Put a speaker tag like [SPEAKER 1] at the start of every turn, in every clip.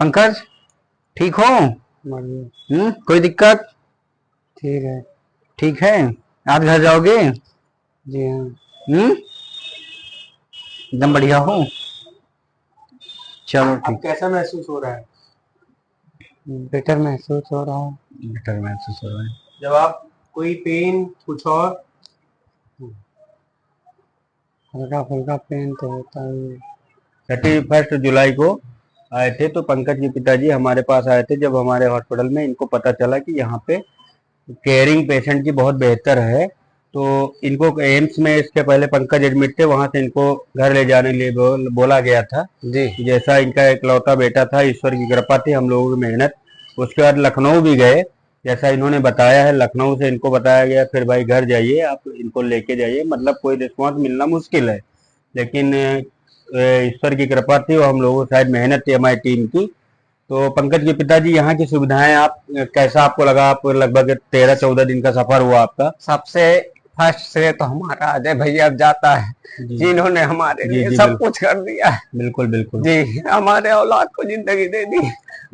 [SPEAKER 1] पंकज ठीक हो? कोई दिक्कत?
[SPEAKER 2] ठीक है।
[SPEAKER 1] ठीक है। आज घर जाओगे?
[SPEAKER 2] जी हाँ।
[SPEAKER 1] एकदम बढ़िया हो? चलो
[SPEAKER 2] अब
[SPEAKER 1] ठीक।
[SPEAKER 2] कैसा महसूस हो रहा है? बेटर महसूस हो रहा है।
[SPEAKER 1] बेटर महसूस हो रहा है।
[SPEAKER 2] जब आप कोई पेन कुछ और हल्का फुल्का पेन तो होता ही है।
[SPEAKER 1] 31 जुलाई को आए थे तो पंकज के पिताजी हमारे पास आए थे जब हमारे हॉस्पिटल में इनको पता चला कि यहाँ पे केयरिंग पेशेंट की बहुत बेहतर है, तो इनको एम्स में इसके पहले पंकज एडमिट थे, वहां से इनको घर ले जाने के लिए बोला गया था जी। जैसा इनका इकलौता बेटा था, ईश्वर की कृपा थी, हम लोगों की मेहनत। उसके बाद लखनऊ भी गए, जैसा इन्होंने बताया है। लखनऊ से इनको बताया गया फिर भाई घर जाइए, आप इनको लेके जाइए, मतलब कोई रिस्पॉन्स मिलना मुश्किल है, लेकिन ईश्वर की कृपा थी और हम लोगों शायद मेहनत थी हमारी टीम की। तो पंकज के पिताजी यहाँ की सुविधाएं आप कैसा आपको लगा? आप लगभग 13-14 दिन का सफर हुआ आपका।
[SPEAKER 2] सबसे फर्स्ट से तो हमारा अजय भैया अब जाता है, जिन्होंने हमारे लिए सब कुछ कर दिया है।
[SPEAKER 1] बिल्कुल बिल्कुल
[SPEAKER 2] जी, हमारे औलाद को जिंदगी दे दी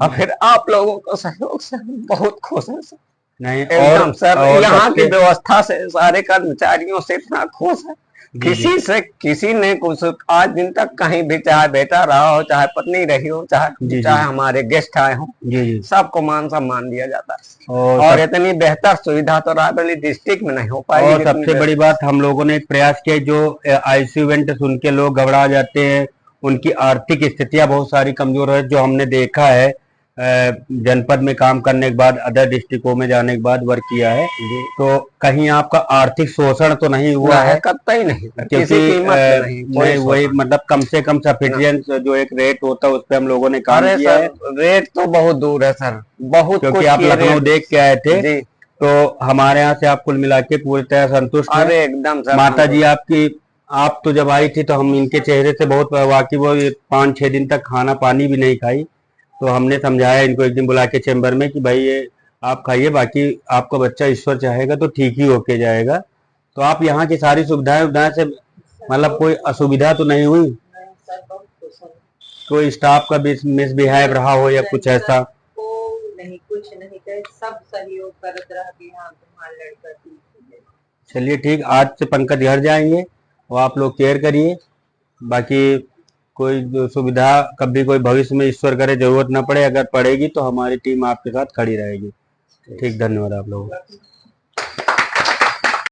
[SPEAKER 2] और फिर आप लोगों को सहयोग से बहुत खुश है सर।
[SPEAKER 1] नहीं
[SPEAKER 2] एकदम सर, यहाँ की व्यवस्था से सारे कर्मचारियों से इतना खुश है। किसी से किसी ने कुछ आज दिन तक कहीं भी, चाहे बेटा रहा हो, चाहे पत्नी रही हो, चाहे हमारे गेस्ट आए हो, सबको मान सम्मान दिया जाता है। और इतनी बेहतर सुविधा तो रायबरेली डिस्ट्रिक्ट में नहीं हो पाएगी।
[SPEAKER 1] और सबसे बड़ी बात, हम लोगों ने एक प्रयास किया, जो आईसीयू इवेंट सुन के लोग घबरा जाते हैं, उनकी आर्थिक स्थितियां बहुत सारी कमजोर है, जो हमने देखा है जनपद में काम करने के बाद, अदर डिस्ट्रिक्टों में जाने के बाद वर्क किया है, तो कहीं आपका आर्थिक शोषण तो नहीं हुआ है?
[SPEAKER 2] कतई नहीं,
[SPEAKER 1] किसी कीमत नहीं, वही मतलब कम से कम सफिशिएंट जो एक रेट होता है उस पर हम लोगों ने काम किया है।
[SPEAKER 2] रेट तो बहुत दूर है सर, बहुत,
[SPEAKER 1] क्योंकि आप लखनऊ देख के आए थे, तो हमारे यहाँ से आप कुल मिला के पूरी तरह संतुष्ट हैं?
[SPEAKER 2] अरे एकदम सर।
[SPEAKER 1] माता जी आपकी, आप तो जब आई थी तो हम इनके चेहरे से बहुत वाकिफ, वो 5-6 दिन तक खाना पानी भी नहीं खाई, तो हमने समझाया इनको एक दिन बुला के चैम्बर में कि भाई ये आप खाइए, बाकी आपका बच्चा ईश्वर चाहेगा तो ठीक ही होके जाएगा। तो आप यहाँ की सारी सुविधाएं से मतलब कोई असुविधा तो नहीं हुई? कोई स्टाफ का मिसबिहेव रहा हो या कुछ ऐसा?
[SPEAKER 3] नहीं, कुछ नहीं कहे, सब सहयोग करत रहा कि हाँ तुम्हारा लड़का ठीक है।
[SPEAKER 1] चलिए ठीक, आज से पंकज घर जाएंगे और आप लोग केयर करिए, बाकी कोई सुविधा कभी कोई भविष्य में ईश्वर करे जरूरत न पड़े, अगर पड़ेगी तो हमारी टीम आपके साथ खड़ी रहेगी। ठीक, धन्यवाद आप लोगों का।